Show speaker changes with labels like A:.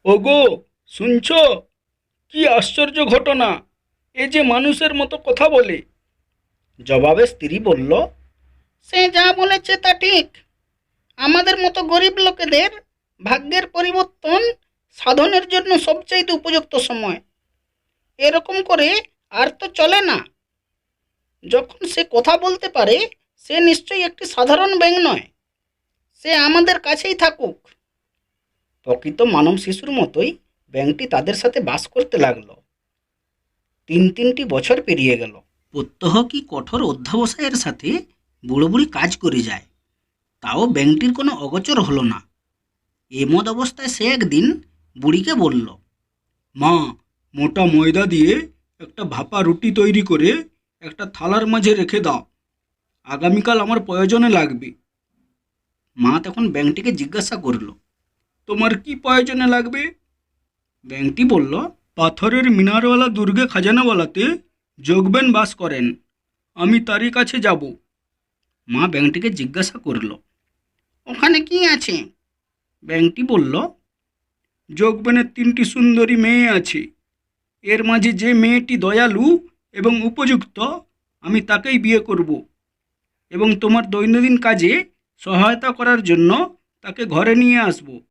A: ওগো, শুনছো? কি আশ্চর্য ঘটনা! এ যে মানুষের মতো কথা বলে। জবাবে স্ত্রী বলল,
B: সে যা বলেছে তা ঠিক। আমাদের মতো গরিব লোকেদের ভাগ্যের পরিবর্তন সাধনের জন্য সবচাইতে উপযুক্ত সময়। এরকম করে আর তো চলে না। যখন সে কথা বলতে পারে, সে নিশ্চয়ই একটি সাধারণ ব্যাঙ নয়। সে আমাদের কাছেই থাকুক।
A: প্রকৃত মানব শিশুর মতোই ব্যাঙটি তাদের সাথে বাস করতে লাগলো। তিনটি বছর পেরিয়ে গেল। প্রত্যহ কি কঠোর অধ্যবসায়ের সাথে বুড়ো বুড়ি কাজ করে যায়, তাও ব্যাঙটির কোনো অগোচর হলো না। এমত অবস্থায় সে একদিন বুড়িকে বলল, মা, মোটা ময়দা দিয়ে একটা ভাপা রুটি তৈরি করে একটা থালার মাঝে রেখে দাও। আগামীকাল আমার প্রয়োজনে লাগবে। মা তখন ব্যাঙটিকে জিজ্ঞাসা করল, তোমার কি প্রয়োজনে লাগবে? ব্যাঙটি বলল, পাথরের মিনারওয়ালা দুর্গে খাজানাওয়ালাতে যোগবেন বাস করেন, আমি তারই কাছে যাব। মা ব্যাঙটিকে জিজ্ঞাসা করল,
B: ওখানে কি আছে?
A: ব্যাঙটি বলল, যোগবেনের তিনটি সুন্দরী মেয়ে আছে। এর মাঝে যে মেয়েটি দয়ালু এবং উপযুক্ত, আমি তাকেই বিয়ে করব এবং তোমার দৈনন্দিন কাজে সহায়তা করার জন্য তাকে ঘরে নিয়ে আসব।